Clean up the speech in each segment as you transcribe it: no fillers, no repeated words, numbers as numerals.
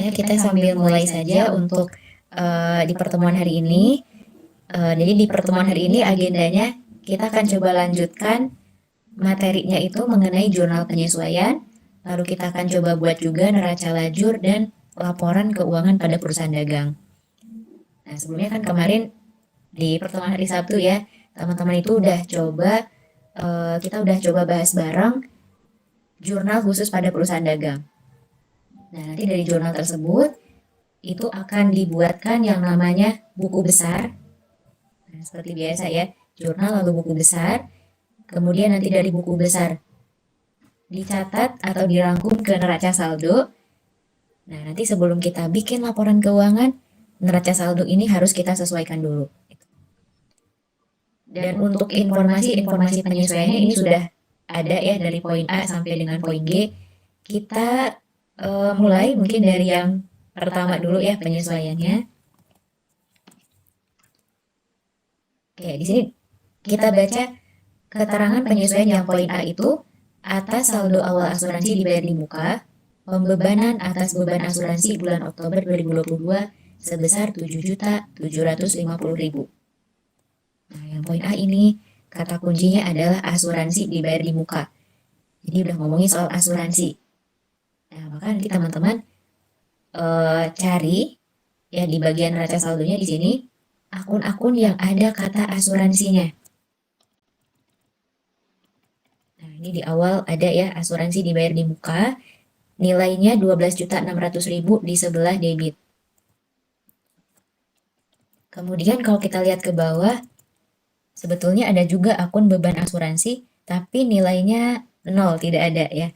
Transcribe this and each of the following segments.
Ya, kita sambil mulai saja untuk di pertemuan hari ini. Jadi di pertemuan hari ini agendanya kita akan coba lanjutkan materinya itu mengenai jurnal penyesuaian, lalu kita akan coba buat juga neraca lajur dan laporan keuangan pada perusahaan dagang. Nah, sebelumnya kan kemarin di pertemuan hari Sabtu ya, teman-teman itu udah coba, kita udah coba bahas bareng jurnal khusus pada perusahaan dagang. Nah, nanti dari jurnal tersebut itu akan dibuatkan yang namanya buku besar. Nah, seperti biasa ya, jurnal lalu buku besar. Kemudian nanti dari buku besar dicatat atau dirangkum ke neraca saldo. Nah, nanti sebelum kita bikin laporan keuangan, neraca saldo ini harus kita sesuaikan dulu. Dan untuk informasi penyesuaiannya ini sudah ada ya dari poin A sampai dengan poin G. Kita mulai mungkin dari yang pertama dulu ya penyesuaiannya. Oke, di sini kita baca keterangan penyesuaian yang poin A itu atas saldo awal asuransi dibayar di muka, pembebanan atas beban asuransi bulan Oktober 2022 sebesar 7.750.000. Nah, yang poin A ini kata kuncinya adalah asuransi dibayar di muka. Jadi udah ngomongin soal asuransi. Nah, maka nanti teman-teman cari ya di bagian neraca saldonya di sini akun-akun yang ada kata asuransinya. Nah, ini di awal ada ya asuransi dibayar di muka, nilainya 12.600.000 di sebelah debit. Kemudian kalau kita lihat ke bawah, sebetulnya ada juga akun beban asuransi, tapi nilainya 0, tidak ada ya.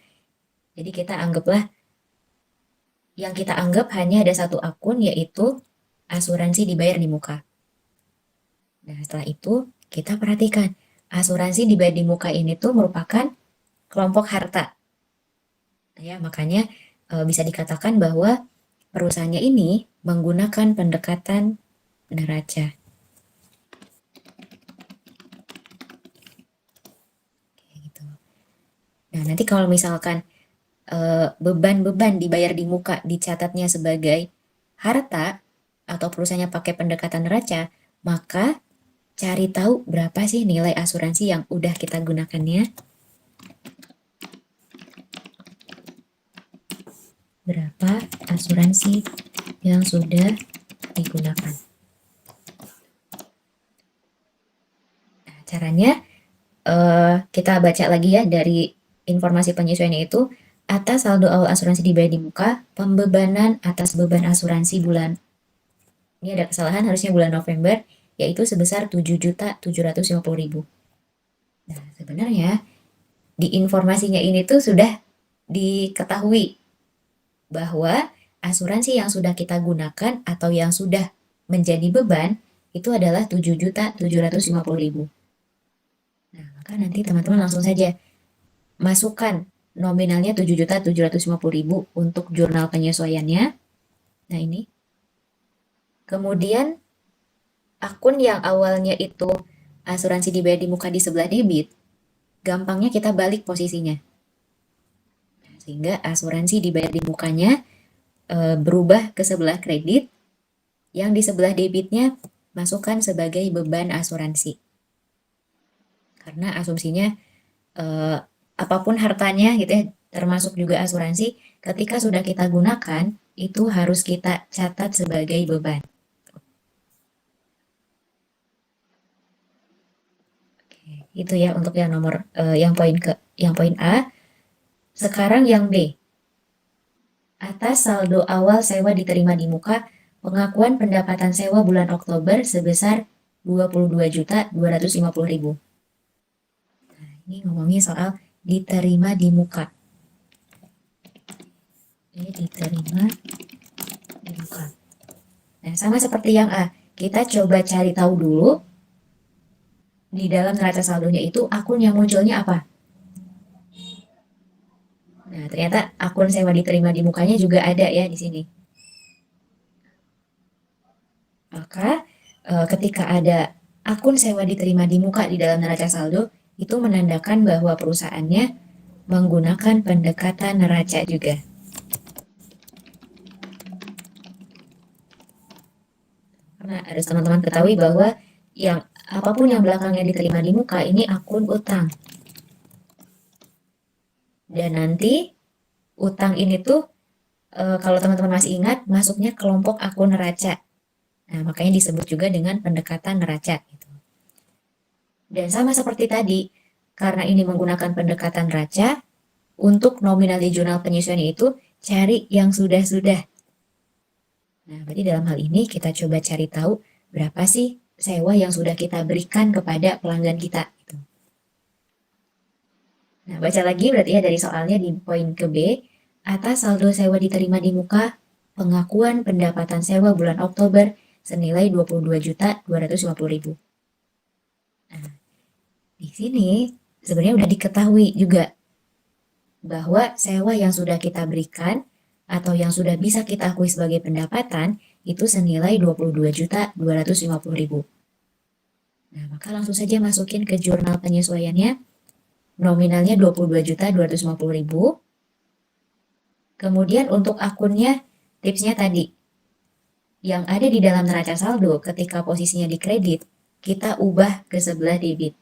Jadi kita anggaplah, yang kita anggap hanya ada satu akun, yaitu asuransi dibayar di muka. Nah, setelah itu kita perhatikan, asuransi dibayar di muka ini tuh merupakan kelompok harta. Ya, makanya bisa dikatakan bahwa perusahaannya ini menggunakan pendekatan neraca. Gitu. Nah, nanti kalau misalkan beban-beban dibayar di muka dicatatnya sebagai harta atau perusahaannya pakai pendekatan neraca, maka cari tahu berapa sih nilai asuransi yang udah kita gunakannya. Berapa asuransi yang sudah digunakan. Nah, caranya kita baca lagi ya dari informasi penyesuaiannya itu, atas saldo awal asuransi dibayar di muka, pembebanan atas beban asuransi bulan, ini ada kesalahan, harusnya bulan November, yaitu sebesar 7.750.000. Nah, sebenarnya di informasinya ini tuh sudah diketahui bahwa asuransi yang sudah kita gunakan atau yang sudah menjadi beban itu adalah 7.750.000. Nah, maka nanti teman-teman langsung saja masukkan nominalnya 7.750.000 untuk jurnal penyesuaiannya. Nah, ini. Kemudian akun yang awalnya itu asuransi dibayar di muka di sebelah debit, gampangnya kita balik posisinya. Sehingga asuransi dibayar di mukanya berubah ke sebelah kredit, yang di sebelah debitnya masukkan sebagai beban asuransi. Karena asumsinya apapun hartanya gitu ya, termasuk juga asuransi, ketika sudah kita gunakan, itu harus kita catat sebagai beban. Oke, itu ya untuk yang nomor yang poin A. Sekarang yang B. Atas saldo awal sewa diterima di muka, pengakuan pendapatan sewa bulan Oktober sebesar 22.250.000. Nah, ini ngomongin soal diterima di muka. Ini diterima di muka. Nah, sama seperti yang A, kita coba cari tahu dulu di dalam neraca saldonya itu akun yang munculnya apa. Nah, ternyata akun sewa diterima di mukanya juga ada ya di sini. Maka ketika ada akun sewa diterima di muka di dalam neraca saldo, itu menandakan bahwa perusahaannya menggunakan pendekatan neraca juga. Karena harus teman-teman ketahui bahwa yang apapun yang belakangnya diterima di muka ini akun utang. Dan nanti utang ini tuh kalau teman-teman masih ingat masuknya kelompok akun neraca. Nah, makanya disebut juga dengan pendekatan neraca gitu. Dan sama seperti tadi, karena ini menggunakan pendekatan neraca, untuk nominal di jurnal penyesuaian itu cari yang sudah-sudah. Nah, berarti dalam hal ini kita coba cari tahu berapa sih sewa yang sudah kita berikan kepada pelanggan kita. Gitu. Nah, baca lagi berarti ya dari soalnya di poin ke B, atas saldo sewa diterima di muka, pengakuan pendapatan sewa bulan Oktober senilai 22.250.000. Nah, di sini sebenarnya udah diketahui juga bahwa sewa yang sudah kita berikan atau yang sudah bisa kita akui sebagai pendapatan itu senilai 22.250.000. Nah, maka langsung saja masukin ke jurnal penyesuaiannya. Nominalnya 22.250.000. Kemudian untuk akunnya, tipsnya tadi. Yang ada di dalam neraca saldo ketika posisinya di kredit, kita ubah ke sebelah debit.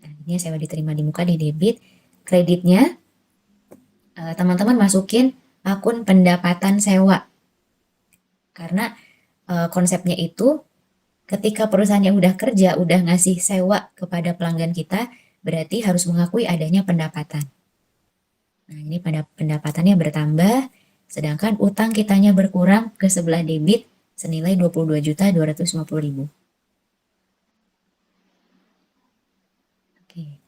Nah, ini sewa diterima di muka di debit. Kreditnya, teman-teman masukin akun pendapatan sewa. Karena konsepnya itu ketika perusahaannya udah kerja, udah ngasih sewa kepada pelanggan kita, berarti harus mengakui adanya pendapatan. Nah, ini pendapatannya bertambah, sedangkan utang kitanya berkurang ke sebelah debit senilai 22.250.000. Oke.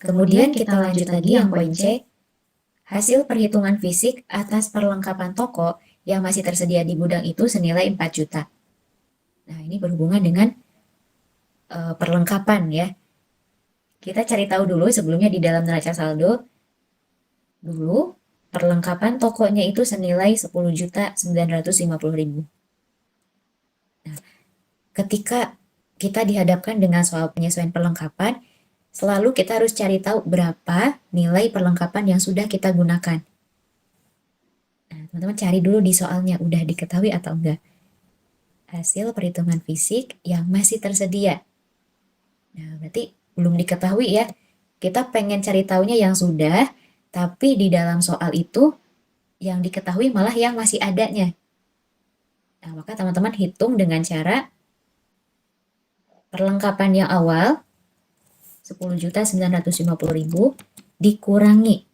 Kemudian kita lanjut lagi yang poin C, hasil perhitungan fisik atas perlengkapan toko yang masih tersedia di gudang itu senilai 4 juta. Nah, ini berhubungan dengan perlengkapan ya. Kita cari tahu dulu sebelumnya di dalam neraca saldo, dulu perlengkapan tokonya itu senilai 10.950.000. Nah, ketika kita dihadapkan dengan soal penyesuaian perlengkapan, selalu kita harus cari tahu berapa nilai perlengkapan yang sudah kita gunakan. Nah, teman-teman cari dulu di soalnya, udah diketahui atau enggak. Hasil perhitungan fisik yang masih tersedia. Nah, berarti belum diketahui ya. Kita pengen cari tahunya yang sudah, tapi di dalam soal itu yang diketahui malah yang masih adanya. Nah, maka teman-teman hitung dengan cara perlengkapan yang awal 10.950.000 dikurangi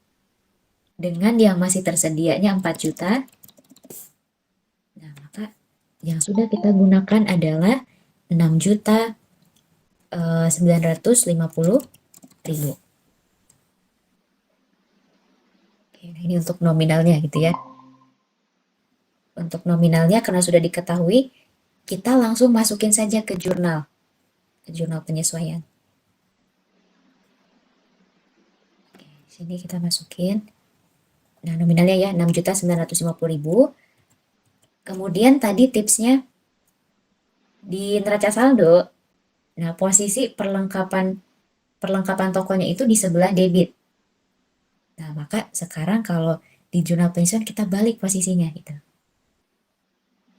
dengan yang masih tersedianya 4 juta. Nah, maka yang sudah kita gunakan adalah 6.950.000. Oke, ini untuk nominalnya gitu ya. Untuk nominalnya karena sudah diketahui, kita langsung masukin saja ke jurnal penyesuaian. Oke, sini kita masukin. Nah, nominalnya ya 6.950.000. Kemudian tadi tipsnya di neraca saldo. Nah, posisi perlengkapan tokonya itu di sebelah debit. Nah, maka sekarang kalau di jurnal pensiun kita balik posisinya gitu.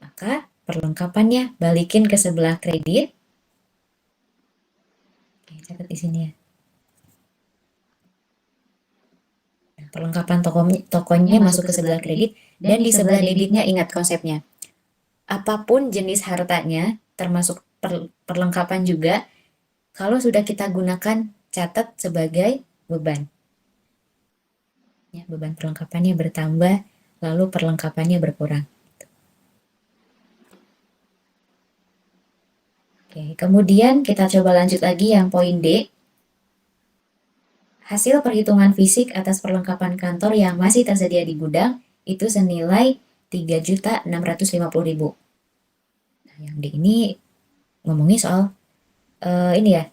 Maka perlengkapannya balikin ke sebelah kredit. Oke, catat di sini ya. Nah, perlengkapan tokonya masuk ke sebelah kredit dan di sebelah debitnya ingat konsepnya. Apapun jenis hartanya, termasuk perlengkapan juga, kalau sudah kita gunakan, catat sebagai beban. Ya, beban perlengkapannya bertambah, lalu perlengkapannya berkurang. Oke, kemudian kita coba lanjut lagi yang poin D. Hasil perhitungan fisik atas perlengkapan kantor yang masih tersedia di gudang itu senilai 3.650.000. Nah, yang D ini ngomongin soal ini ya,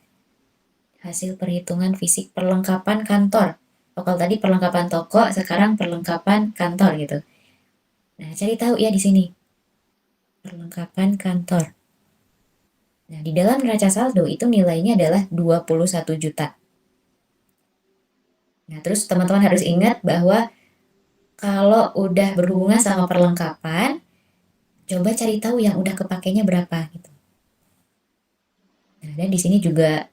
hasil perhitungan fisik perlengkapan kantor. Kalau tadi perlengkapan toko, sekarang perlengkapan kantor gitu. Nah, cari tahu ya di sini. Perlengkapan kantor. Nah, di dalam neraca saldo itu nilainya adalah 21 juta. Nah, terus teman-teman harus ingat bahwa kalau udah berhubungan sama perlengkapan, coba cari tahu yang udah kepakainya berapa gitu. Nah, dan di sini juga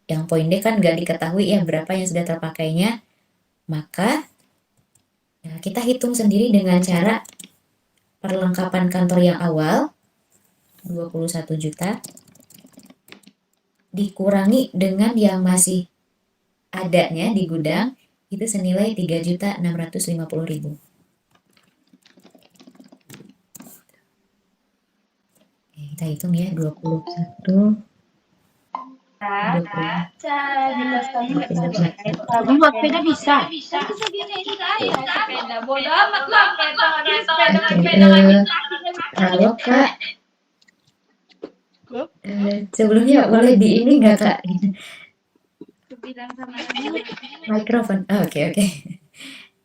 yang poin D kan nggak diketahui ya berapa yang sudah terpakainya, maka kita hitung sendiri dengan cara perlengkapan kantor yang awal 21 juta dikurangi dengan yang masih adanya di gudang itu senilai 3.650.000. Kita hitung ya 21 Buat sepeda bisa. Halo Kak, sebelumnya boleh di ini nggak Kak? Mikrofon. Oh, oke.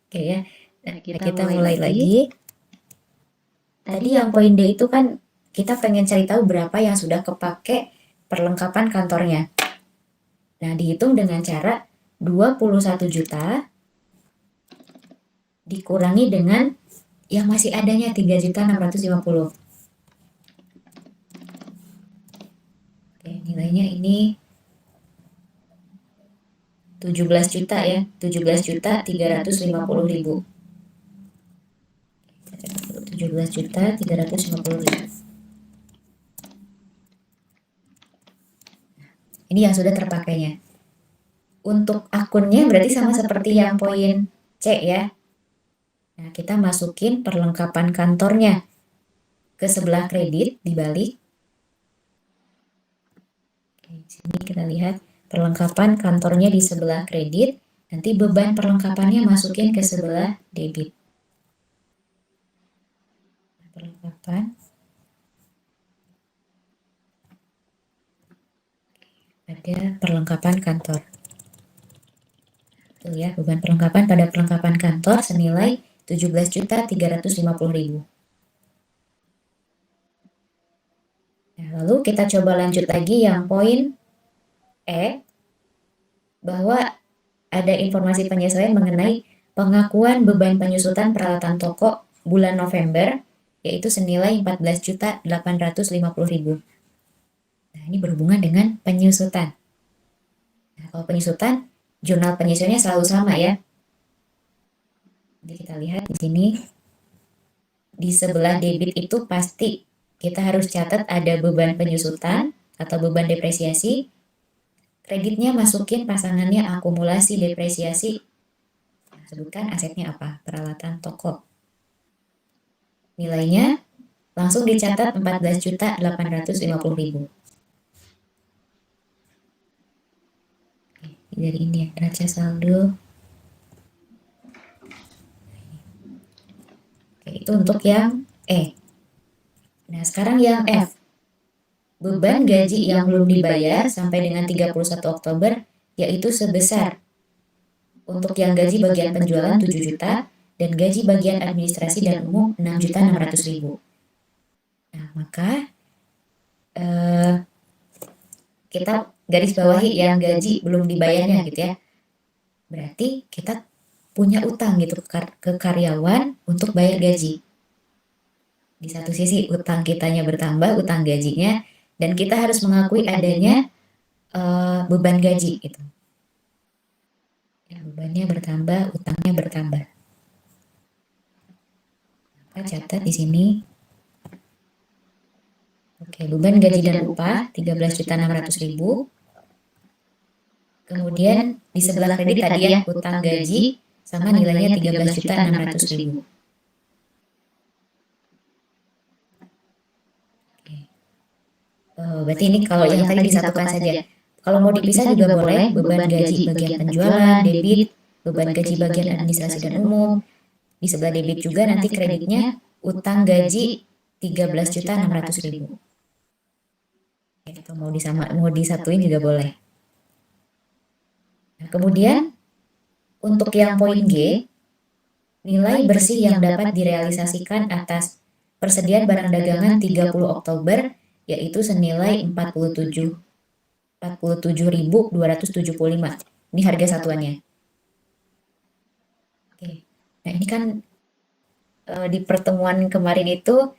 Oke ya. Nah, kita mulai lagi. Tadi yang poin D itu kan kita pengen cari tahu berapa yang sudah kepake perlengkapan kantornya. Nah, dihitung dengan cara 21 juta dikurangi dengan yang masih adanya 3.650. Oke, nilainya ini 17 juta ya, 17.350.000. 17.350.000. Ini yang sudah terpakainya. Untuk akunnya berarti sama seperti yang poin C ya. Nah, kita masukin perlengkapan kantornya ke sebelah kredit dibalik. Oke, sini kita lihat perlengkapan kantornya di sebelah kredit, nanti beban perlengkapannya masukin ke sebelah debit. Perlengkapan. Ada perlengkapan kantor. Tuh ya, beban perlengkapan pada perlengkapan kantor senilai 17.350.000. Nah, lalu kita coba lanjut lagi yang poin E, bahwa ada informasi penyesuaian mengenai pengakuan beban penyusutan peralatan toko bulan November, yaitu senilai 14.850.000. Nah, ini berhubungan dengan penyusutan. Nah, kalau penyusutan, jurnal penyusunnya selalu sama ya. Jadi kita lihat di sini, di sebelah debit itu pasti kita harus catat ada beban penyusutan atau beban depresiasi. Kreditnya masukin pasangannya akumulasi depresiasi. Sebutkan asetnya apa? Peralatan toko. Nilainya langsung dicatat 14.850.000. Dari ini ya, neraca saldo. Oke, itu untuk yang E. Nah, sekarang yang F. Beban gaji yang belum dibayar sampai dengan 31 Oktober yaitu sebesar untuk yang gaji bagian penjualan 7 juta dan gaji bagian administrasi dan umum 6.600.000. Nah, maka kita garis bawahi yang gaji belum dibayarnya gitu ya. Berarti kita punya utang gitu ke karyawan untuk bayar gaji. Di satu sisi utang kitanya bertambah, utang gajinya, dan kita harus mengakui adanya beban gaji gitu. Ya, bebannya bertambah, utangnya bertambah. Maka catat di sini. Oke, beban gaji dan upah 13.600.000. Kemudian di sebelah kredit tadi ya, utang gaji sama nilainya 13.600.000. Berarti ini kalau yang tadi disatukan saja. Kalau mau dipisah juga boleh, beban gaji bagian penjualan, debit, beban gaji bagian administrasi dan umum. Di sebelah debit juga nanti kreditnya utang gaji 13.600.000. Itu mau disatuin juga boleh. Nah, kemudian untuk yang poin G, nilai bersih yang dapat direalisasikan atas persediaan barang dagangan 30 Oktober yaitu senilai 47.275. Ini harga satuannya. Oke. Nah, ini kan di pertemuan kemarin itu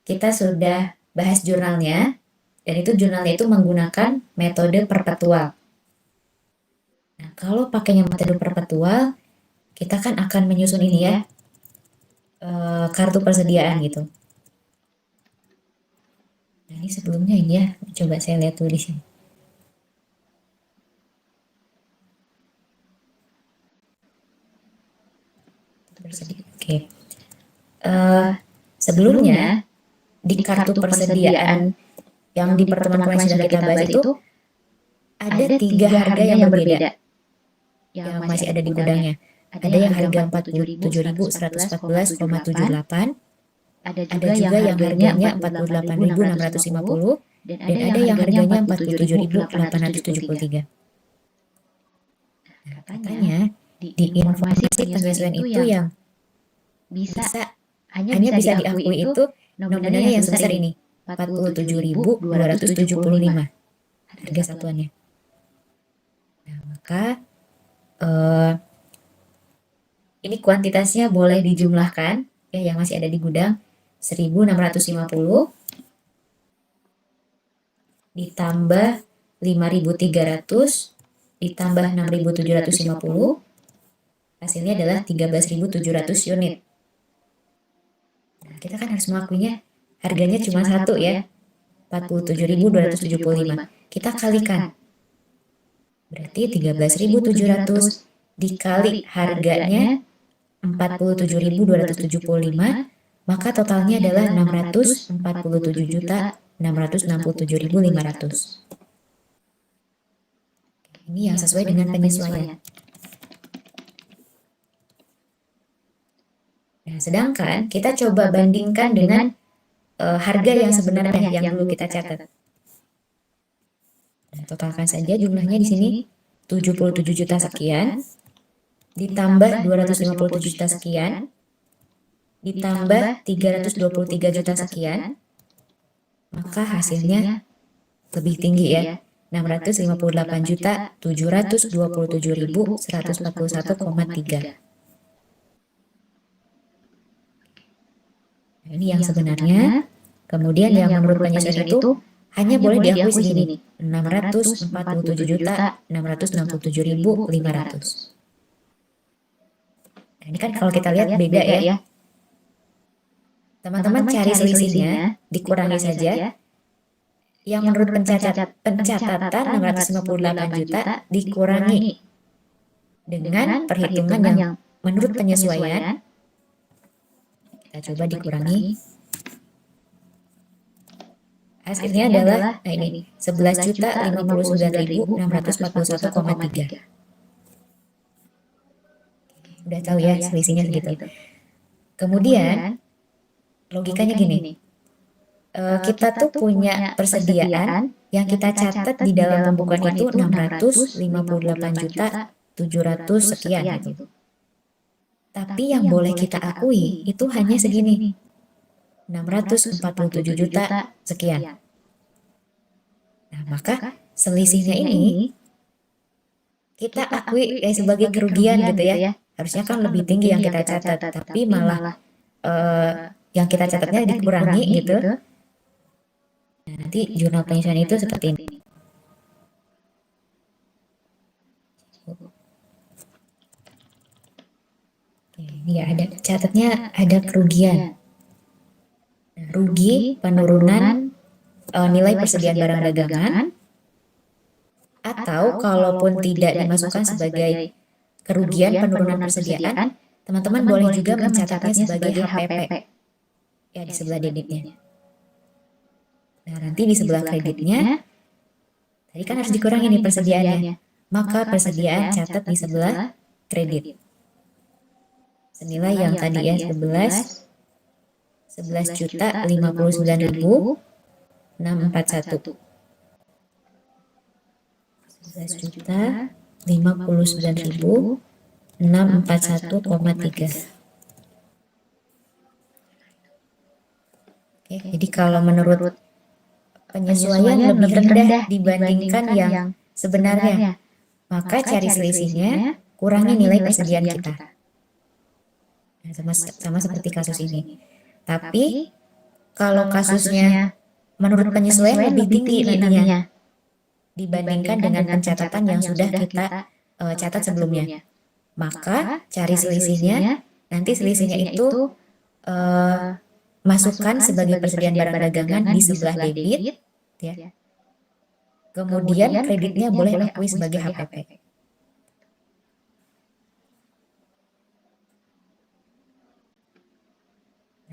kita sudah bahas jurnalnya, dan itu jurnalnya itu menggunakan metode perpetual. Nah, kalau pakainya metode perpetual, kita kan akan menyusun ini ya, kartu persediaan gitu. Nah, ini sebelumnya ini ya, coba saya lihat dulu di sini. Oke. Sebelumnya di kartu persediaan yang di pertemuan kemarin sudah kita bahas itu ada 3 harga yang berbeda yang masih ada di gudangnya. Ada yang harga 47.114,78, ada juga yang harganya 48.650, dan ada yang harganya 47.873. Katanya di informasi penyesuaian itu yang bisa hanya bisa diakui itu nominalnya yang sebesar ini, 47.275 harga satuannya. Nah, maka ini kuantitasnya boleh dijumlahkan ya, yang masih ada di gudang 1.650 ditambah 5.300 ditambah 6.750, hasilnya adalah 13.700 unit. Nah, kita kan harus mengakuinya harganya cuma satu ya, 47.275. Kita kalikan. Berarti 13.700 dikali harganya 47.275, maka totalnya adalah 647.667.500. Ini yang sesuai dengan penyesuaian. Nah, sedangkan kita coba bandingkan dengan harga yang sebenarnya yang dulu kita catat. Nah, totalkan saja jumlahnya di sini 77 juta sekian, ditambah 257 juta sekian, ditambah 323 juta sekian, maka hasilnya lebih tinggi ya, 658.727.141,3. Nah, ini yang sebenarnya. Kemudian yang menurut penyesuaian itu hanya boleh diakui segini, 647.667.500. Nah, ini kan kalau kita lihat beda ya. Teman-teman cari selisihnya, dikurangi saja. Yang menurut pencatatan 658 juta dikurangi dengan perhitungan yang menurut penyesuaian. Kita coba dikurangi. Hasilnya adalah, nah ini, 11.059.641,3. Udah tahu ya selisihnya segitu. Kemudian, logikanya gini. Kita tuh punya persediaan yang kita catat di dalam pembukuan itu 658.700 sekian gitu. Tapi yang boleh kita akui itu hanya segini, 647 juta sekian. Nah, maka selisihnya ini kita akui sebagai kerugian gitu ya. Harusnya kan lebih tinggi yang kita catat, tapi malah yang kita catatnya dikurangi gitu. Nah, nanti jurnal penyesuaian itu seperti ini. Ini ya, ada catatnya ada kerugian. Nah, rugi penurunan nilai persediaan barang dagangan, atau kalaupun tidak dimasukkan sebagai kerugian penurunan persediaan, teman-teman boleh juga mencatatnya sebagai HPP ya di sebelah debitnya. Nah, nanti di sebelah kreditnya, tadi kan harus dikurangi nih persediaannya, maka persediaan catat di sebelah kredit. Senilai yang tadi ya, 11.059.641. 11.059.641,3. Oke, jadi kalau menurut penyesuaian lebih rendah dibandingkan yang sebenarnya, maka cari selisihnya, kurangi nilai persediaan kita. Nah, sama seperti kasus ini. Tapi kalau kasusnya menurut penyesuaian lebih tinggi nantinya dibandingkan dengan pencatatan yang sudah kita catat sebelumnya. Maka cari selisihnya, nanti selisihnya itu masukkan sebagai persediaan barang dagangan di sebelah debit, ya. Kemudian kreditnya boleh akui sebagai HPP.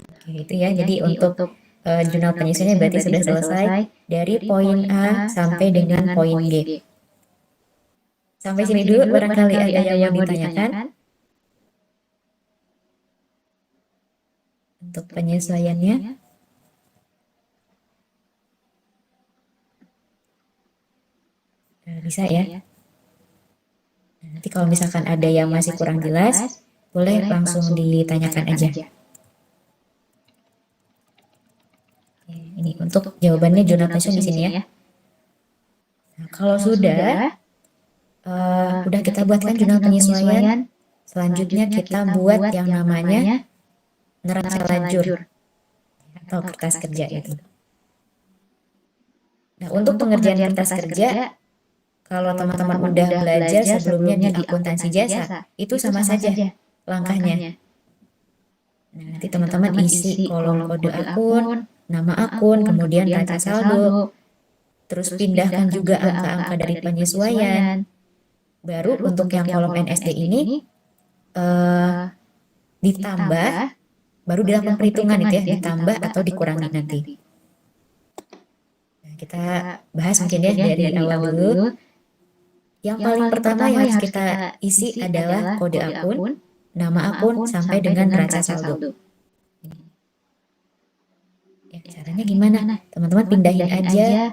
Oke, itu ya. Jadi untuk jurnal penyesuaiannya berarti sudah selesai dari poin A sampai dengan poin G. Sampai sini dulu, barangkali ada yang mau ditanyakan untuk penyesuaiannya. Bisa ya. Nanti kalau misalkan ada yang masih kurang jelas, boleh langsung ditanyakan aja. Ini untuk jawabannya jurnal pensiun di sini ya. Nah, kalau sudah kita buatkan jurnal penyesuaian. Selanjutnya kita buat yang namanya neraca lajur atau kertas kerja itu. Nah, untuk pengerjaan kertas kerja, kalau teman-teman udah belajar sebelumnya di akuntansi jasa, itu sama saja langkahnya. Nah, nanti teman-teman isi kolom kode akun, nama akun, kemudian neraca saldo, terus pindahkan juga angka-angka dari penyesuaian. Baru untuk yang kolom NSD ini ditambah, baru dilakukan perhitungan itu ya, ditambah atau dikurangi nanti. Nah, kita bahas mungkin ya dari awal dulu. Yang paling pertama yang harus kita isi adalah kode akun, nama akun, sampai dengan neraca saldo. Ya, caranya gimana? Teman-teman pindahin aja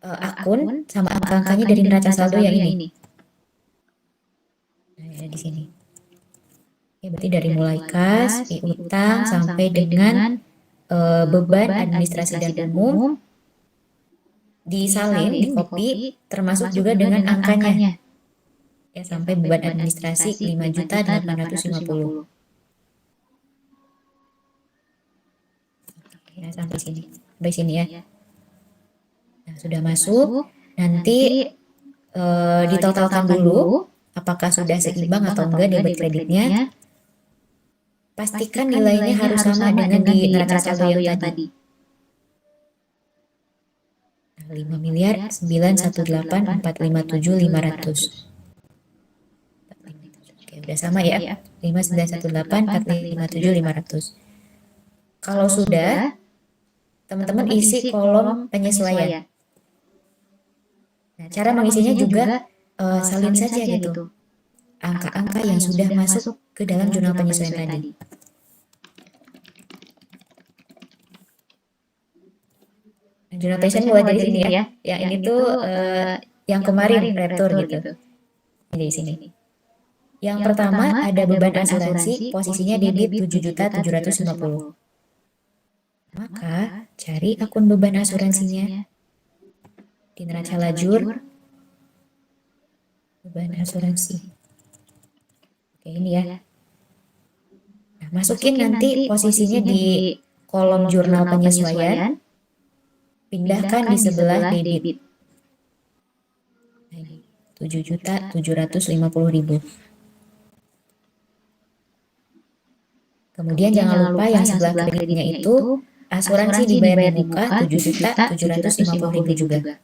akun sama angka-angkanya dari neraca saldo yang ini. Nah, ada di sini. Ya, berarti dari mulai kas, piutang, sampai dengan beban administrasi dan umum, disalin, di copy, termasuk juga dengan angkanya. Ya, sampai beban administrasi 5.850.000. Oke, nah sampai sini ya. Nah, sudah masuk, nanti ditotalkan dulu apakah sudah seimbang atau enggak debit kreditnya. Pastikan nilainya harus sama dengan di neraca saldo yang tadi. 5.918.457.500. Oke, udah sama ya. 5.918.457.500. Kalau sudah, teman-teman isi kolom penyesuaian. Nah, cara mengisinya juga salin saja gitu angka-angka yang sudah masuk ke dalam jurnal penyesuaian tadi. Nah, jurnal penyesuaian mulai dari sini ya. Yang ini tuh yang kemarin retur gitu. Ini di sini. Yang pertama ada beban asuransi, posisinya debit 7.750.000. Maka cari akun beban asuransinya di neraca lajur, beban asuransi. Oke, ini ya. Nah, masukin nanti posisinya di kolom jurnal penyesuaian, pindahkan di sebelah debit. Nah, ini 7.750.000. Kemudian jangan lupa yang sebelah kreditnya itu asuransi dibayar di muka 7.750.000 juga.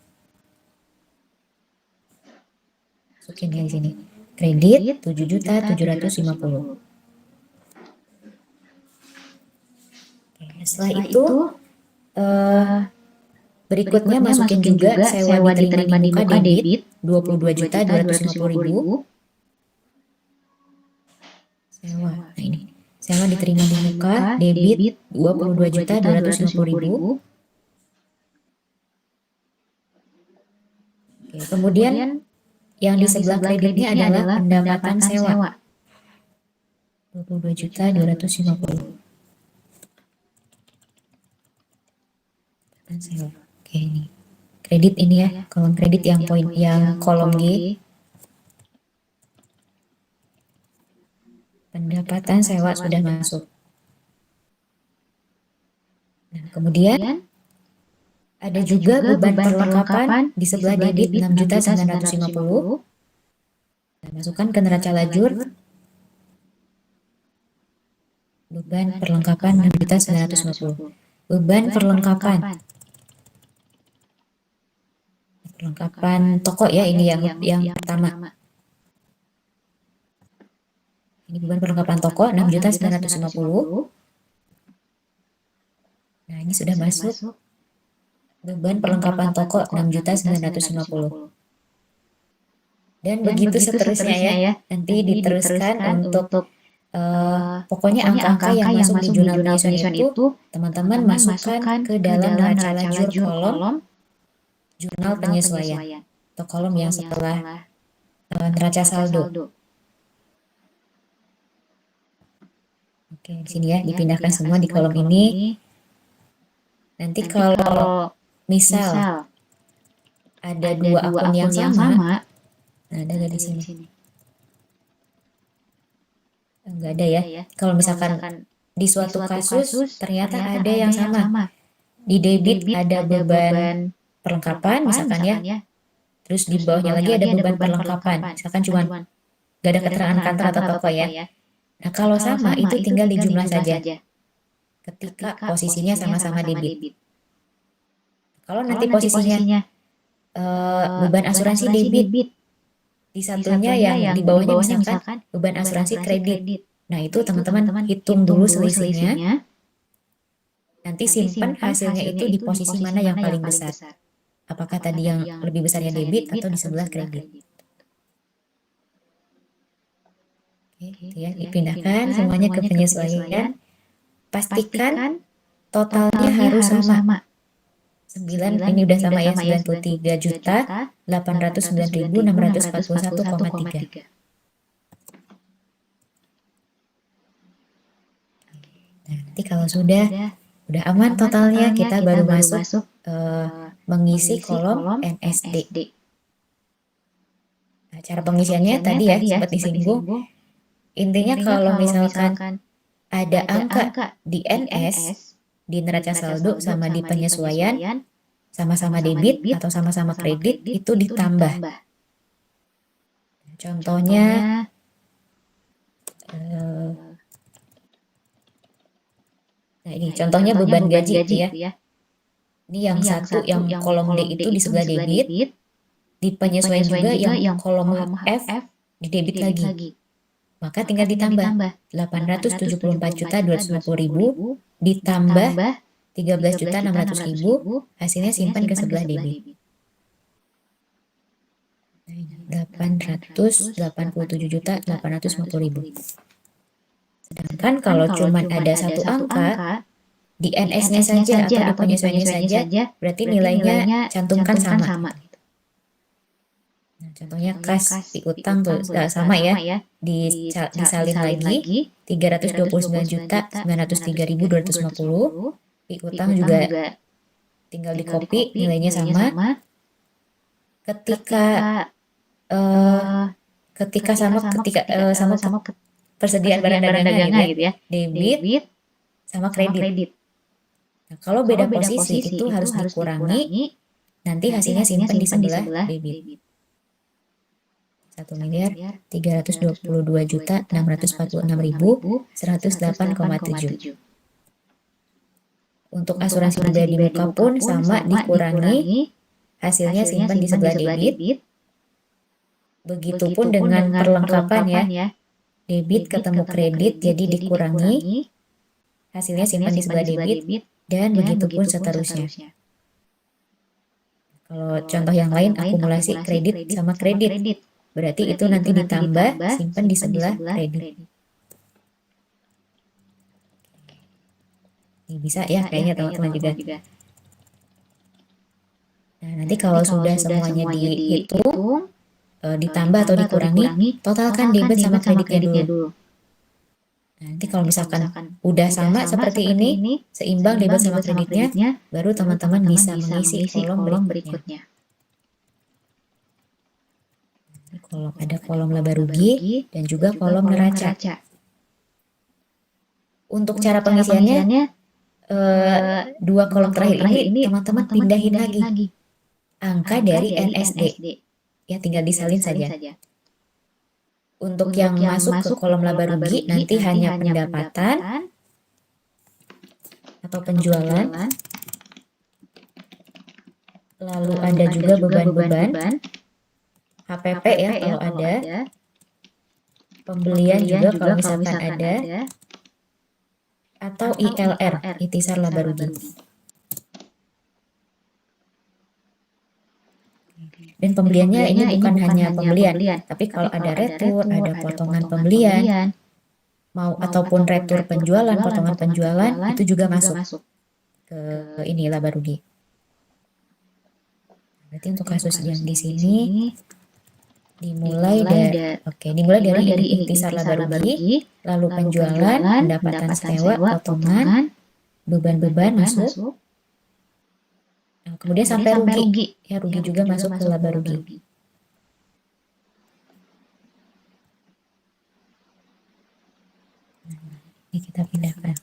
Masukin ya di sini. Kredit 7.750.000. Setelah itu berikutnya masukin juga sewa diterima di muka debit 22.250.000. Sewa. Nah, ini. Sewa diterima di muka debit 22.250.000. Oke, kemudian yang di sebelah kreditnya adalah pendapatan sewa 22.250.000. Sewa. Oke, ini kredit ini ya, kolom kredit yang poin yang kolom G. Pendapatan sewa sudah masuk. Kemudian ada juga beban perlengkapan di sebelah debit 6.950.000. Masukkan ke neraca lajur beban perlengkapan 6.950.000. Beban perlengkapan toko ya, ini yang pertama. Ini beban perlengkapan toko 6.950.000. Nah, ini sudah masuk beban perlengkapan toko 6.950.000. Dan begitu seterusnya ya. Nanti diteruskan untuk pokoknya angka-angka yang masuk di jurnal penyesuaian itu teman-teman masukkan ke dalam neraca lajur kolom jurnal penyesuaian atau kolom yang setelah neraca saldo. Oke, di sini ya dipindahkan semua di kolom ini. Nanti kalau misal ada dua akun yang sama, nah ada nggak di sini? Nggak ada ya. Kalau misalkan di suatu kasus ternyata ada yang sama. Di debit ada beban perlengkapan misalkan ya. Terus di bawahnya lagi ada beban perlengkapan. Misalkan cuma nggak ada keterangan kantor atau toko ya. Nah kalau sama itu tinggal dijumlah saja ketika posisinya sama-sama debit. Kalau nanti posisinya beban asuransi debit, di satunya yang di bawahnya misalkan beban asuransi kredit. Nah itu teman-teman hitung dulu selisihnya. Nanti simpan hasilnya itu di posisi mana yang paling besar. Apakah tadi yang lebih besarnya debit atau di sebelah kredit. Oke, ya, dipindahkan semuanya ke penyesuaian. Pastikan totalnya harus sama. 9 ini udah sama ya, 93.809.641,3. Nanti kalau sudah aman totalnya, kita baru masuk mengisi kolom NSD. Nah, cara pengisiannya tadi ya sempat disinggung. Intinya kalau misalkan ada angka di NS, di neraca saldo sama di penyesuaian, sama-sama debit atau sama-sama kredit, itu ditambah. Contohnya, nah ini contohnya beban gaji gitu ya. Ini yang satu yang kolom D itu di sebelah debit, di penyesuaian juga yang kolom F di debit lagi. Maka tinggal ditambah 874.250.000 ditambah 13.600.000, hasilnya simpan ke sebelah debit. 887.850.000. Sedangkan kalau cuma ada satu angka di NS-nya saja atau di penyesuaiannya saja, berarti nilainya cantumkan sama. Nah, contohnya kas piutang tuh sama ya, disalin lagi 329.903.250. Piutang juga tinggal di copy, nilainya sama. Ketika sama persediaan barang dagangan gitu ya, debit sama kredit. Nah, kalau beda posisi itu harus dikurangi, nanti hasilnya simpan di sebelah debit. 1.322.646.108,7. Untuk asuransi pribadi muka pun sama, dikurangi, hasilnya simpan di sebelah debit. Begitupun dengan perlengkapan ya, debit ketemu kredit jadi dikurangi, hasilnya simpan di sebelah debit, dan begitupun seterusnya. Kalau contoh yang lain akumulasi kredit sama kredit, berarti itu nanti ditambah, simpan di sebelah kredit. Ini bisa ya kayaknya teman-teman juga. Nah, nanti kalau sudah semuanya dihitung, ditambah atau dikurangi, totalkan debit sama kreditnya dulu. Nah, nanti kalau misalkan udah sama seperti ini, seimbang debit sama kreditnya, baru teman-teman bisa mengisi kolom berikutnya. Ada kolom laba rugi dan juga kolom neraca. Untuk cara pengisiannya dua kolom terakhir ini teman-teman pindahin lagi angka dari NSD. Ya, tinggal disalin saja. Untuk yang masuk ke kolom laba rugi nanti hanya pendapatan atau penjualan. Lalu ada juga beban-beban, HPP ya kalau ada, pembelian juga kalau misalkan ada, atau ILR, ikhtisar laba rugi. Dan pembeliannya ini bukan hanya pembelian, tapi kalau ada retur, ada potongan pembelian, mau ataupun retur penjualan, potongan penjualan, itu juga masuk ke ini laba rugi. Berarti untuk kasus yang di sini dimulai dari ini ikhtisar laba rugi, lalu penjualan, pendapatan sewa, potongan, beban-beban masuk, kemudian sampai rugi. Ya, rugi juga masuk ke laba rugi. Ini kita pindahkan.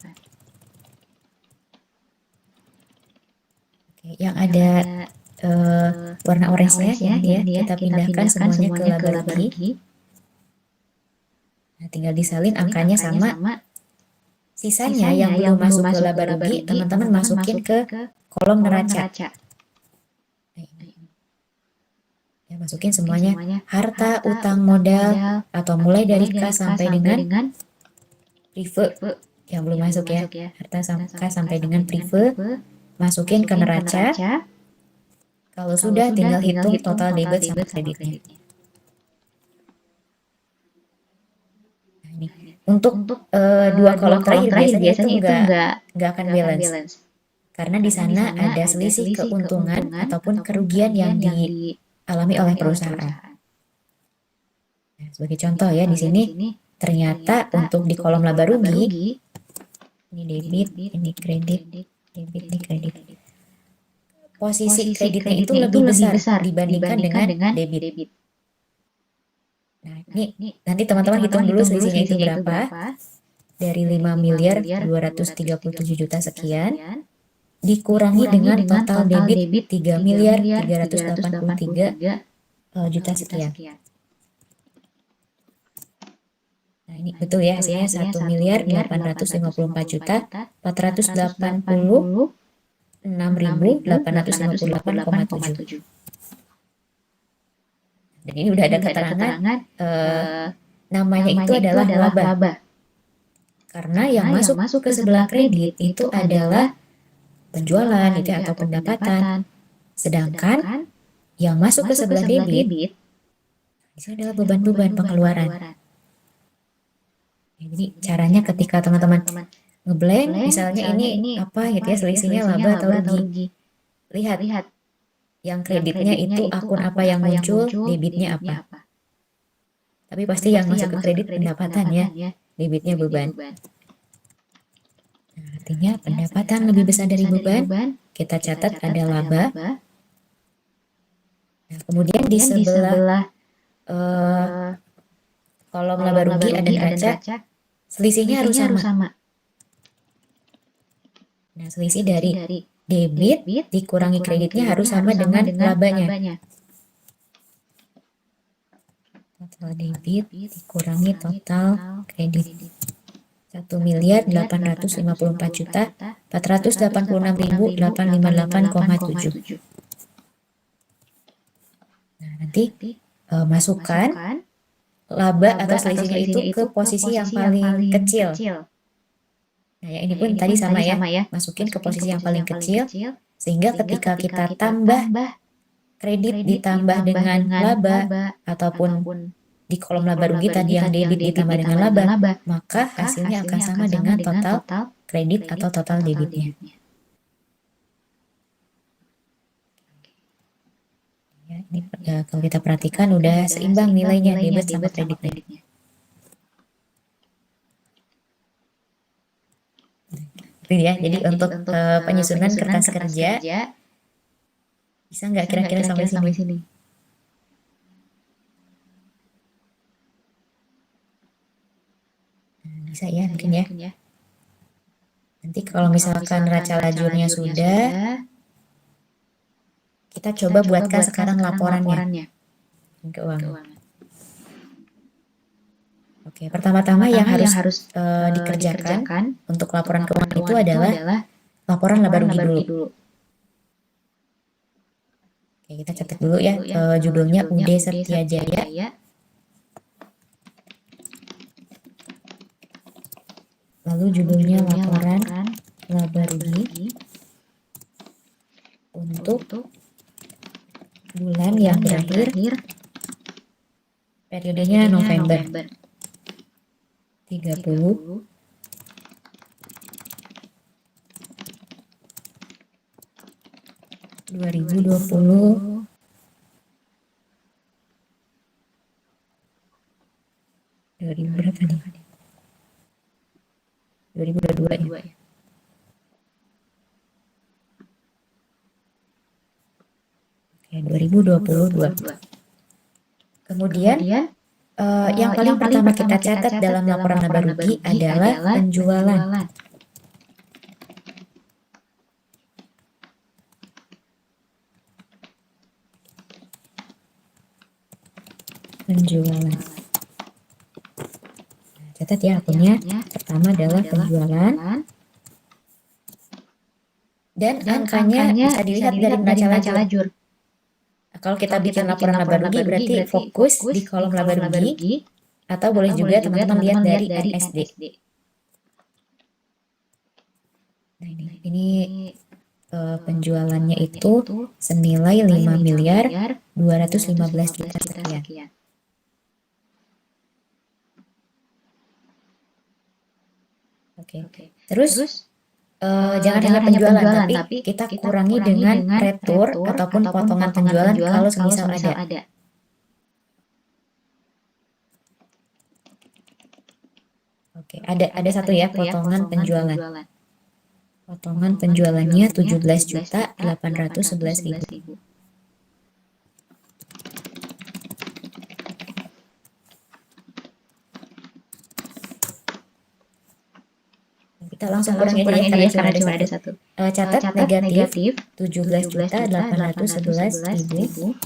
Oke, yang ada warna orange-nya ya, kita pindahkan semuanya ke laba rugi. Nah, tinggal disalin angkanya sama. Sisanya yang belum masuk ke laba rugi, teman-teman masukin ke kolom neraca. Ya, masukin semuanya harta, utang, modal, atau mulai dari K sampai dengan prive yang belum masuk ya. Harta K sampai dengan prive, masukin ke neraca. Kalau sudah, tinggal hitung total debit sama kreditnya. Nah, ini. Untuk dua kolom terakhir biasanya itu nggak akan balance. Karena di sana ada selisih keuntungan ataupun kerugian yang dialami oleh perusahaan. Nah, sebagai contoh ya, di sini ternyata untuk di kolom laba rugi, ini debit, ini kredit, debit, ini kredit. Posisi kreditnya itu lebih besar dibandingkan dengan debit. Nah, ini nanti teman-teman hitung dulu selisihnya itu berapa. Dari 5.237.000.000 sekian dikurangi dengan total debit 3.383.000.000 sekian. Nah, ini betul ya, hasilnya 1.856.858,7. Dan ini udah ada keterangan namanya itu adalah laba. Karena yang masuk ke sebelah kredit itu adalah penjualan itu atau pendapatan. Sedangkan yang masuk ke sebelah debit itu adalah beban-beban pengeluaran. Jadi caranya ketika teman-teman ngeblank, misalnya ini apa gitu ya, selisihnya laba atau rugi. Lihat yang kreditnya itu akun apa yang muncul, debitnya apa. Tapi pasti yang masuk ke kredit pendapatan ya, debitnya beban. Nah, artinya pendapatan lebih besar dari beban, kita catat ada laba. Nah, kemudian di sebelah kolom laba rugi ada neraca, selisihnya harus sama. Nah, selisih dari debit dikurangi kreditnya harus sama dengan labanya. Total debit dikurangi total kredit. 1.854.486.858,7. Nah, nanti masukkan laba atau selisihnya itu ke posisi yang paling kecil. Nah, ya ini pun tadi sama ya, masukin ke posisi yang paling kecil, sehingga ketika kita tambah kredit ditambah dengan laba, ataupun di kolom laba rugi tadi yang debit ditambah dengan laba, maka hasilnya akan sama dengan total kredit atau total debitnya. Ya, ini kalau kita perhatikan udah seimbang nilainya debit sama kreditnya. Itu ya, jadi untuk penyusunan kertas kerja bisa nggak kira-kira sampai sini? Bisa ya, mungkin ya. Nanti kalau misalkan neraca lajurnya sudah, kita coba buatkan sekarang laporannya keuangan. Oke, pertama-tama yang harus dikerjakan untuk laporan keuangan itu adalah laporan laba rugi dulu. Oke, kita catat dulu ya, judulnya UD Setia Jaya. Lalu judulnya laporan laba rugi untuk bulan yang berakhir periodenya November 30 2020 berapa nih? 2022 ya. Oke, 2022. Kemudian yang paling pertama kita catat dalam laporan laba rugi adalah penjualan. Catat ya akunnya. Pertama adalah penjualan. Dan angkanya bisa dilihat dari neraca lajur. Kalau kita bikin laporan laba rugi berarti fokus di kolom laba rugi, atau boleh juga teman-teman lihat dari NSD. Nah, ini penjualannya itu senilai 5.215 juta sekian. Oke. Terus jangan hanya penjualan, tapi kita kurangi dengan retur ataupun potongan penjualan kalau semisal ada. Oke, ada satu ya potongan penjualan. Potongan penjualannya 17.811.000. Kita langsung kurangi aja ya karena cuma ada satu. Catat negatif 17.811.000.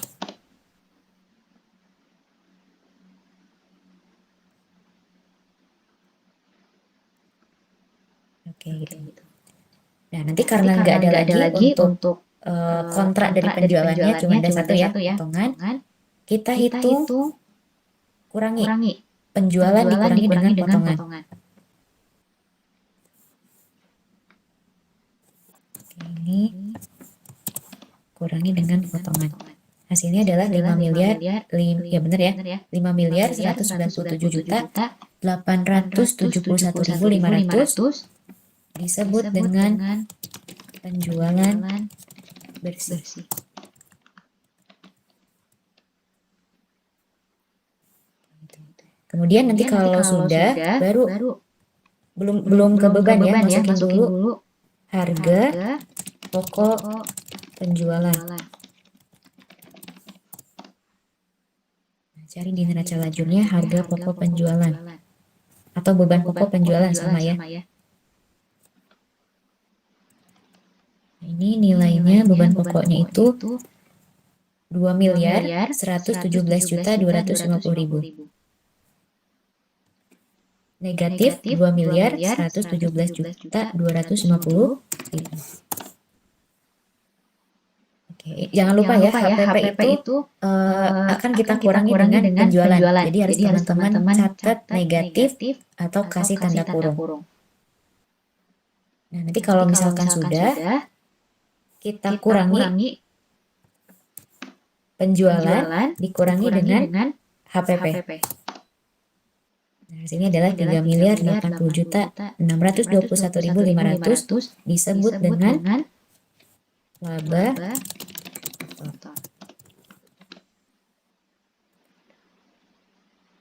Oke, gitu. Nah, nanti karena nggak ada lagi untuk kontrak dari penjualannya cuma ada satu ya potongan, kita hitung kurangi penjualan dikurangi dengan potongan. Ini kurangi dengan potongan. Hasilnya adalah 5.597.871.500 disebut dengan penjualan bersih. Kemudian nanti kalau sudah baru belum ke beban ya, masukin dulu harga pokok penjualan. Cari di neraca lajurnya harga pokok penjualan atau beban pokok penjualan sama ya. Ini nilainya beban pokoknya itu 2.117.250.000. Negatif 2.117.250.000. Oke, jangan lupa ya HPP itu akan kita kurangi dengan penjualan. Jadi harus teman-teman catat negatif atau kasih tanda kurung. Nah, nanti kalau misalkan sudah kita kurangi penjualan dikurangi dengan HPP. Nah, hasilnya adalah 3.080.621.500 disebut dengan laba kotor.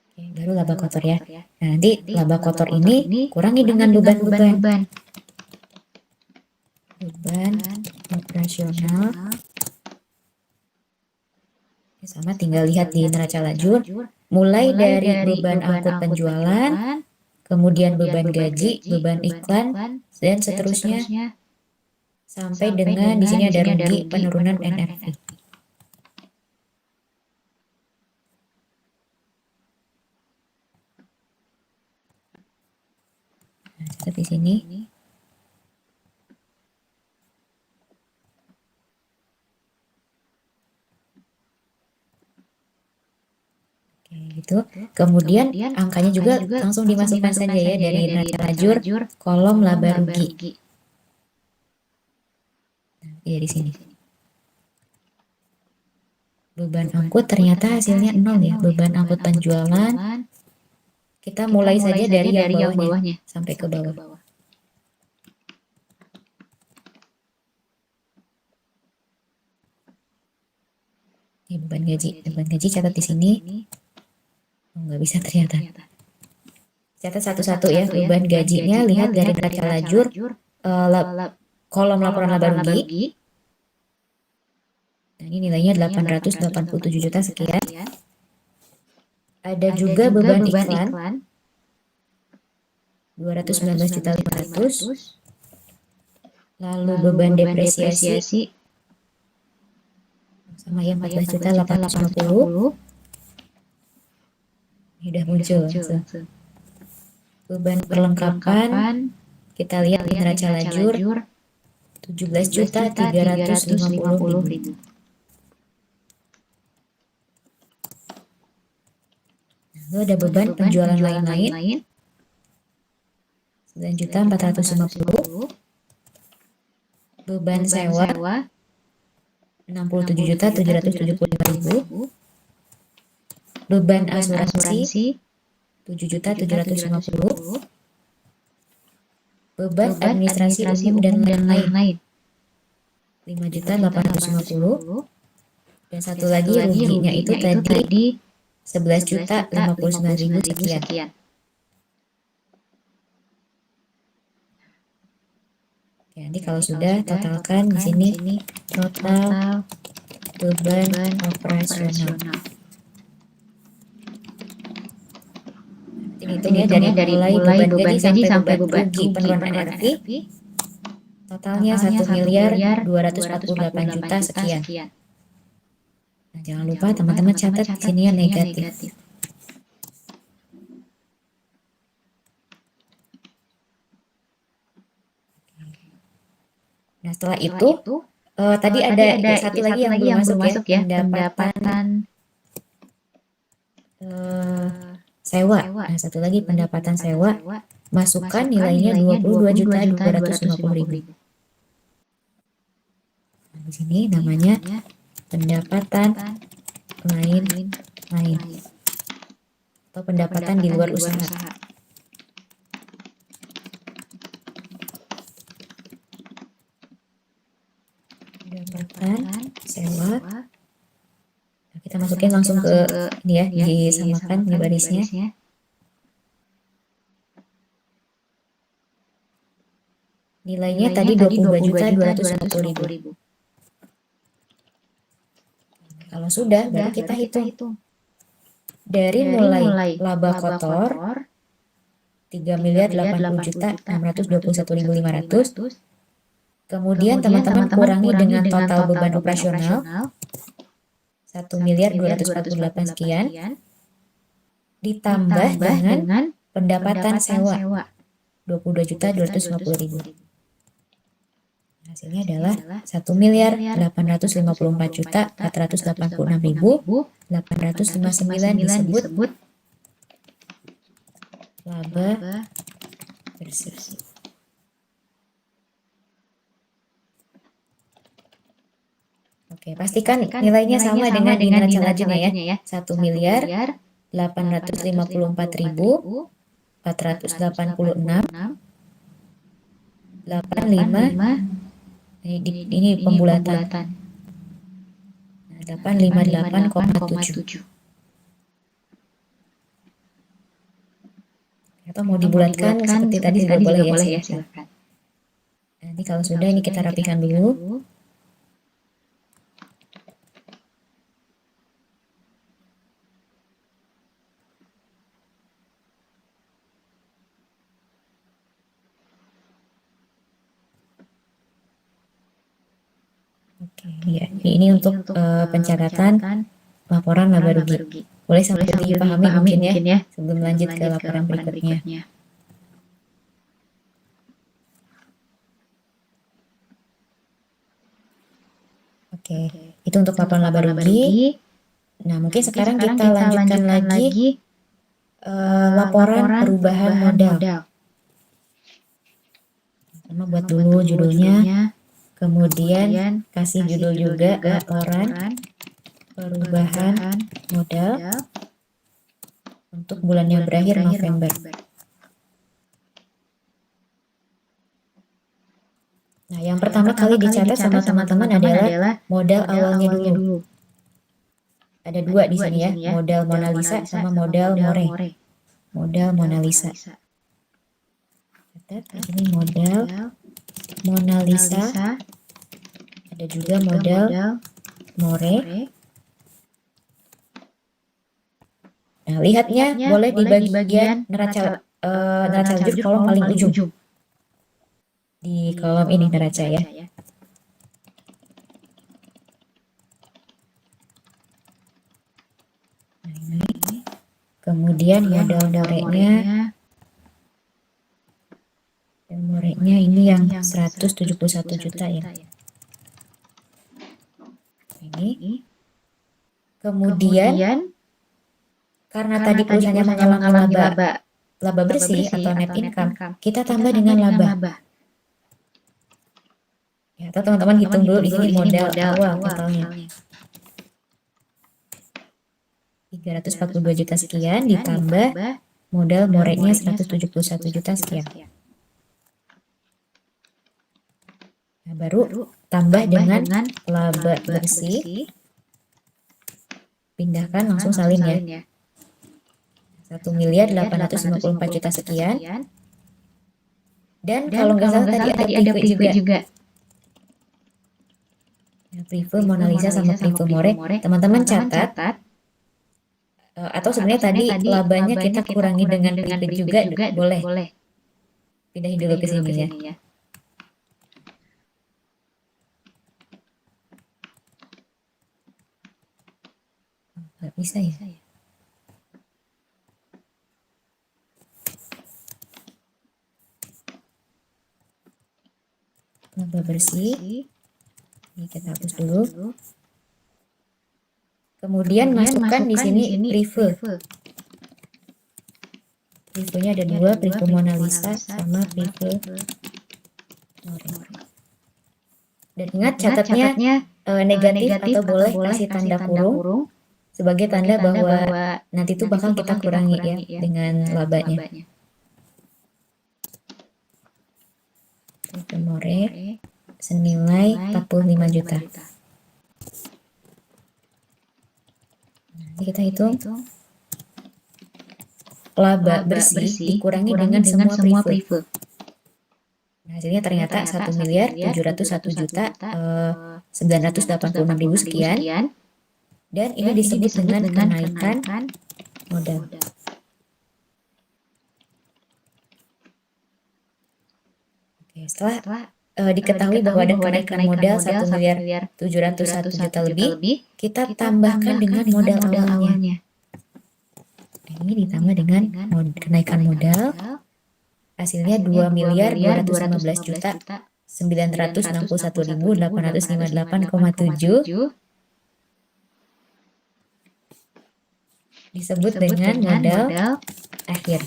Oke, baru laba kotor ya. Nah, nanti laba kotor ini kurangi dengan beban operasional. Sama tinggal lihat di neraca lajur, mulai dari beban angkut penjualan, kemudian beban gaji, beban iklan, dan seterusnya sampai dengan di sini ada rugi, penurunan NRV. Nah, seperti sini. Oke, gitu. Kemudian angkanya juga langsung dimasukkan saja ya dari neraca lajur kolom laba rugi. Nah, ya di sini. Beban angkut ternyata hasilnya 0 ya. Beban angkut penjualan. Kita mulai saja dari yang bawahnya sampai ke bawah. Ini beban gaji. Beban gaji catat di sini. Oh, nggak bisa ternyata. Catat satu-satu ya. Beban gajinya lihat dari neraca lajur kolom laporan laba rugi. Nah, ini nilainya 887 juta sekian. Ada juga beban iklan 219.500.000. Lalu beban depresiasi sama ya 14.850. Ini udah muncul langsung. Beban perlengkapan kita lihat di neraca lajur 17.350.000. Lalu ada beban penjualan lain-lain 9.450.000. Beban sewa 67.775.000. Beban asuransi 7.750.000. Beban administrasi umum dan lain-lain 5.850.000. Dan satu lagi ruginya itu tadi 11.059.000 sekian. Ya, nanti kalau sudah totalkan di sini total beban operasional. Ini hitung ya dari mulai beban gaji sampai beban rugi penurunan NRV. Totalnya 1.248 juta sekian. Nah, jangan lupa teman-teman catat di sini yang negatif. Nah, setelah itu tadi ada satu lagi yang belum masuk ya, pendapatan sewa. Nah, satu lagi pendapatan sewa, masukkan nilainya 22.250.000. Nah, di sini namanya pendapatan lain atau pendapatan di luar usaha. Pendapatan sewa. Nah, kita masukin langsung ke ini ya, disamakan di barisnya. Nilainya tadi 22.250.000. Kalau sudah, baru kita hitung. Dari mulai laba kotor 3.080.621.500. Kemudian teman-teman kurangi dengan total beban operasional 1.248 sekian. Ditambah dengan pendapatan sewa 22.250.000. Hasilnya adalah 1.854.486.859 disebut laba bersih. Oke, pastikan nilainya sama dengan di neraca lajurnya ya. 1.854.486.85. Ini pembulatan. 858,7. Atau mau dibulatkan seperti tadi juga boleh ya, silakan. Nanti kalau sudah ini kita rapikan dulu. Oke, ya. Ini untuk pencatatan laporan laba rugi. Boleh sambil dipahami mungkin ya, sebelum lanjut ke laporan berikutnya. Oke, itu untuk laporan laba rugi. Nah, mungkin sekarang kita lanjutkan lagi laporan perubahan modal. Pertama buat dulu judulnya, kemudian kasih judul juga laporan perubahan modal untuk bulan yang berakhir November. Nah, yang pertama kali dicatat sama teman-teman adalah modal awalnya dulu. Ada dua di sini ya, modal Mona Lisa sama modal More. Modal Mona Lisa. Catat di sini modal Mona Lisa. Ada juga modal More. Nah, lihatnya boleh di bagian neraca lanjut kolom paling ujung. Di kolom ini neraca ya. Nah, ini. Kemudian modal More-nya ini yang 171 juta ya. Ini. Kemudian karena tadi perusahaannya mengalami laba bersih atau net income, kita tambah dengan laba. Ya, atau teman-teman hitung dulu di sini modal awal totalnya. 342 juta sekian ditambah modal More-nya 171 juta sekian. Nah, baru tambah dengan laba bersih. Pindahkan langsung salin ya. 1.854 juta sekian. Dan kalau nggak salah tadi ada preview juga. Ya, preview Mona Lisa sama preview More. Teman-teman catat. Atau sebenarnya tadi labanya kita kurangi dengan preview juga boleh. Pindahin dulu ke sini ya. Nggak bisa ya. Laba bersih. Ini kita hapus dulu. Kemudian masukkan di sini preview. Previewnya ada dua, preview Mona Lisa sama preview More. Dan ingat catatnya negatif atau boleh kasih tanda kurung sebagai tanda bahwa nanti itu bakal kita kurangi ya dengan labanya. Preview More senilai 45 juta. Nanti kita hitung laba bersih dikurangi dengan semua preview. Nah, hasilnya ternyata 1.701.986.000 sekian. Dan ini disebut dengan kenaikan modal. Oke, setelah diketahui bahwa ada kenaikan modal 1.701.000.000 lebih, kita tambahkan dengan modal awalnya. Ini ditambah dengan kenaikan modal, hasilnya 2.215.961.858,7 disebut dengan modal akhir.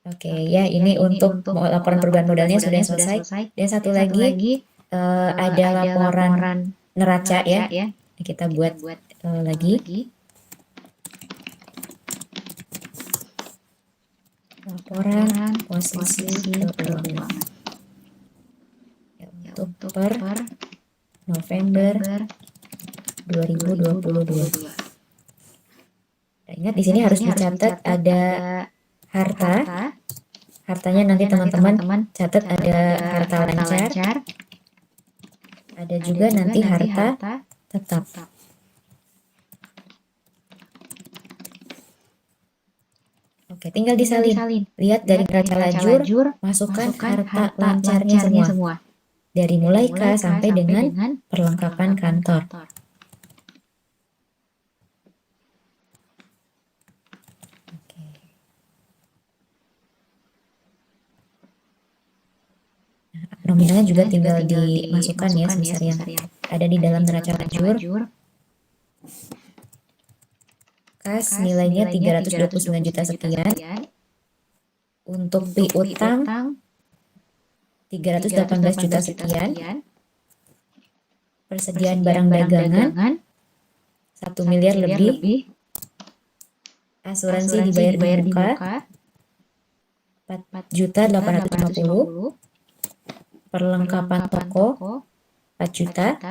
Oke ya, ini untuk laporan perubahan modalnya sudah selesai. Dan satu lagi ada laporan neraca ya. Kita buat lagi. Laporan posisi keuangan. Ya, untuk per November 2022. Nah, ingat di sini harus dicatat ada harta. Hartanya nanti teman-teman catat ada harta lancar. Ada juga nanti harta tetap. Oke, tinggal disalin. Lihat dari neraca lajur, masukkan harta lancarnya semua. Dari mulai K sampai dengan perlengkapan kantor. Oke. Nah, nominalnya juga tinggal dimasukkan ya sebesar yang ada di dalam neraca lajur. Kas nilainya 329 juta sekian. Untuk piutang 318 juta sekian. Persediaan barang dagangan 1 miliar lebih. Asuransi dibayar di muka 4 juta 850. Perlengkapan toko 4 juta.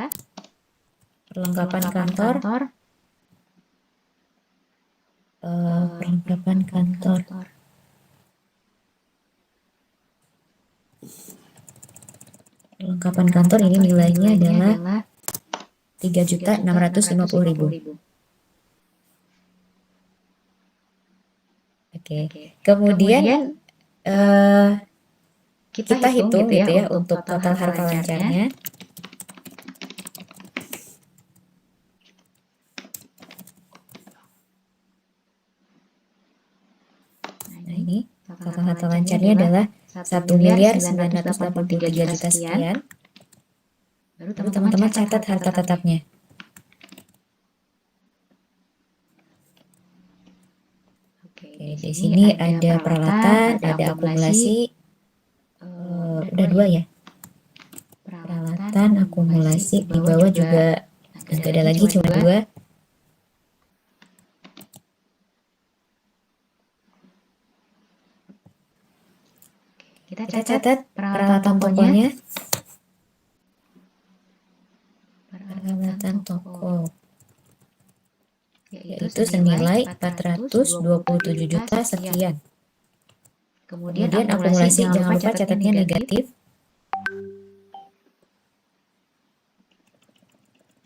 Perlengkapan kantor Perlengkapan kantor ini nilainya adalah 3.650.000. Oke. Kemudian kita hitung gitu ya untuk total harta lancarnya. Nah, ini total harta lancarnya adalah 1.983 juta sekian. Baru teman-teman catat harta tetapnya. Oke, di sini ada peralatan, ada akumulasi. Udah 2 ya. Peralatan, akumulasi, di bawah juga nggak ada lagi, cuma 2. Kita catat peralatan tokonya. Peralatan toko yaitu senilai 427 juta sekian. Kemudian akumulasi jangan lupa catatnya negatif.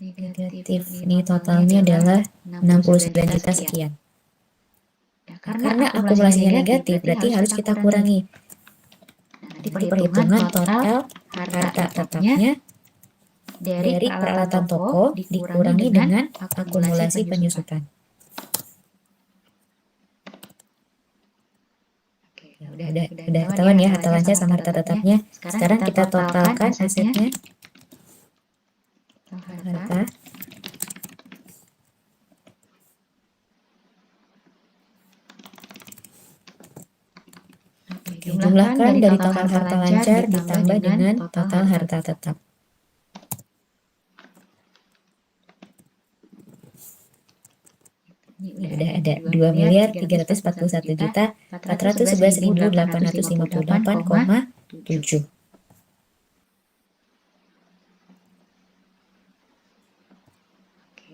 Ini totalnya adalah 69 juta sekian. Karena akumulasinya negatif berarti harus kita kurangi. Nanti perhitungan total harta tetapnya dari peralatan toko dikurangi dengan akumulasi penyusutan. Oke, udah ketahuan ya harta lancar sama harta tetapnya. Sekarang kita totalkan asetnya. Harta. Jumlahkan dari total harta lancar ditambah dengan total harta tetap. Ini udah ada 2.341.411.858,7.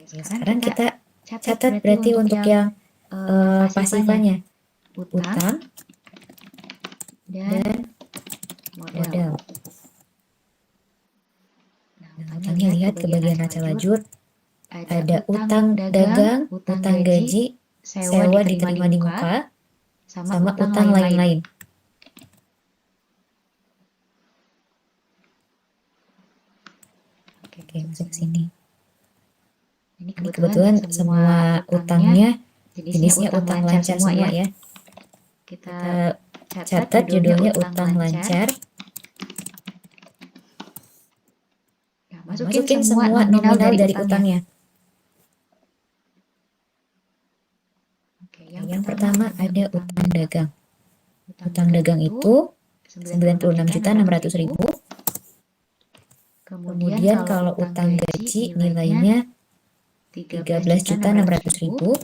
Sekarang kita catat berarti untuk yang pasifanya utang dan modal. Nah, utangnya lihat ke bagian neraca lajur. Ada utang dagang, utang gaji, sewa diterima di muka, sama utang lain-lain. Oke, masuk sini. Ini kebetulan semua utangnya jenisnya utang lancar semua ya. Kita catat judulnya utang lancar. Masukin semua nominal dari utangnya. Yang pertama ada utang dagang. Utang dagang itu 96.600.000. Kemudian kalau utang gaji nilainya 13.600.000.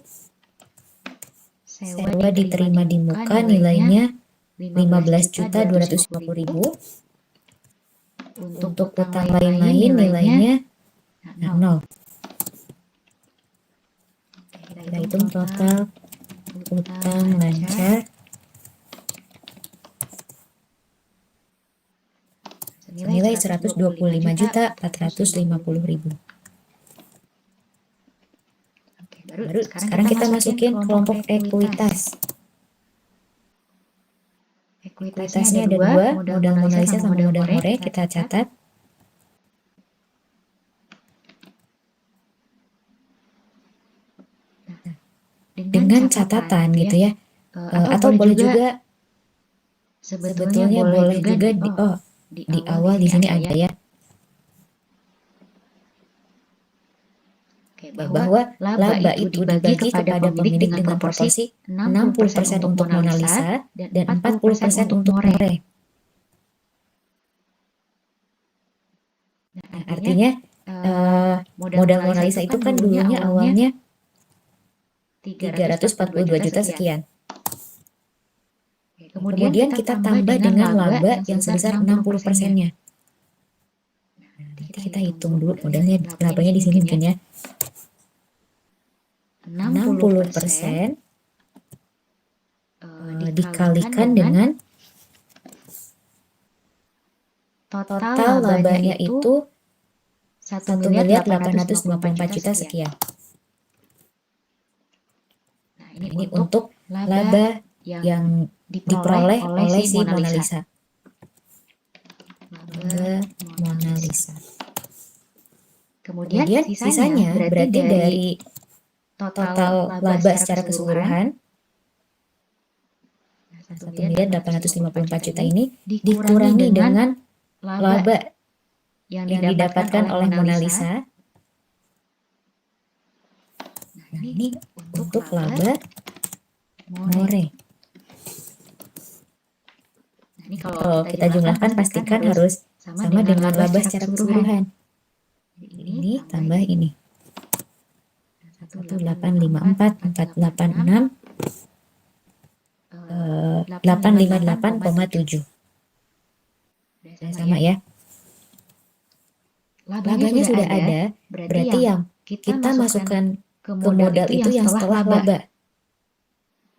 Sewa diterima di muka nilainya 15.250.000. Untuk utang lain-lain nilainya 0. Kita hitung total utang lancar senilai 125.450.000. Baru sekarang kita masukin kelompok ekuitas. Ekuitasnya ada dua, modal Mona Lisa sama modal More, kita catat. Dengan catatan gitu ya, atau boleh juga sebetulnya boleh juga di awal di sini ada ya, bahwa laba itu dibagi kepada pemilik dengan proporsi 60% untuk Mona Lisa dan 40% untuk More. Nah, artinya modal Mona Lisa itu kan dulunya awalnya 342 juta sekian. Kemudian kita tambah dengan laba yang sebesar 60%-nya. Nanti kita hitung dulu modalnya, labanya di sini mungkin ya. 60% dikalikan dengan total labanya itu 1.854.000.000 sekian. Nah, ini untuk laba yang diperoleh oleh si Mona Lisa. Laba Mona Lisa. Kemudian sisanya berarti dari total laba secara keseluruhan 1.854.000.000 ini dikurangi dengan laba yang didapatkan oleh Mona Lisa. Nah, ini untuk laba More. Nah, ini kalau kita jumlahkan pastikan harus sama dengan laba secara keseluruhan. Ini tambah ini. 1.854.486 858,7. Sama ya. Labanya sudah ada, berarti yang kita masukkan ke modal itu yang setelah laba.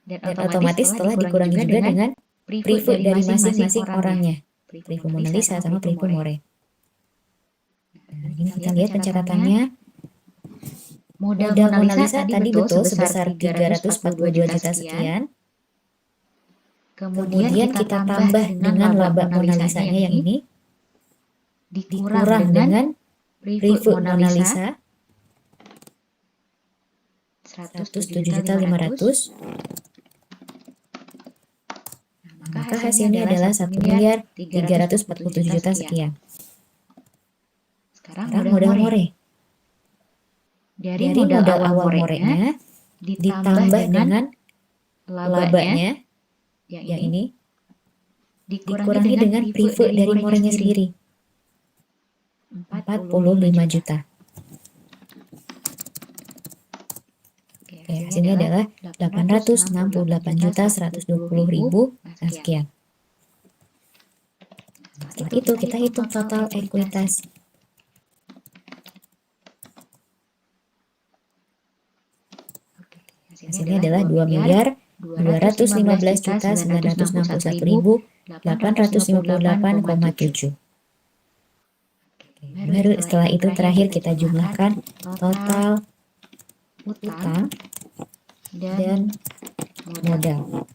Dan otomatis setelah dikurangi juga dengan preview dari masing-masing orangnya. Preview Mona Lisa sama preview More. Nah, ini kita lihat pencatatannya. Modal Mona Lisa tadi betul sebesar 342 juta sekian. Kemudian kita tambah dengan laba Mona Lisanya yang ini. Dikurang dengan preview Mona Lisa 107.500.000. Maka hasilnya adalah 1.347.000.000 sekian. Sekarang modal More. Dari modal awal More-nya ditambah dengan labanya yang ini dikurangi dengan preview dari More-nya sendiri 45 juta. Oke, hasilnya adalah 868.120.000 sekian. Setelah itu kita hitung total ekuitas. Hasilnya adalah 2.215.961.858,7. Baru setelah itu terakhir kita jumlahkan total utang dan modal.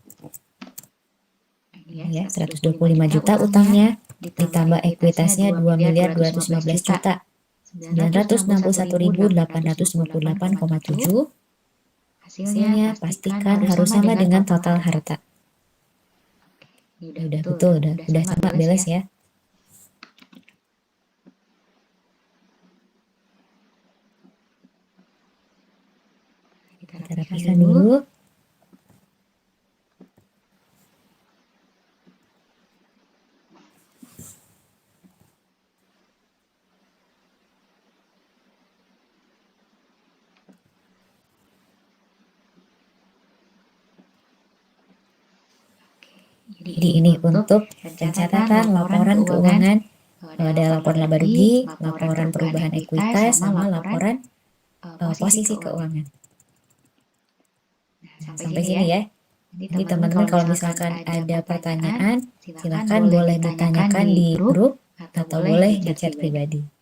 Ya, 125 juta utangnya ditambah ekuitasnya 2.215.961.858,7. Hasilnya pastikan harus sama dengan total harta. Udah betul, udah sama beres ya. Kita rapikan dulu. Jadi ini untuk pencatatan laporan keuangan, ada laporan laba rugi, laporan perubahan ekuitas, sama laporan posisi keuangan. Sampai sini ya. Jadi teman-teman kalau misalkan ada pertanyaan, silakan boleh ditanyakan di grup atau boleh di chat pribadi.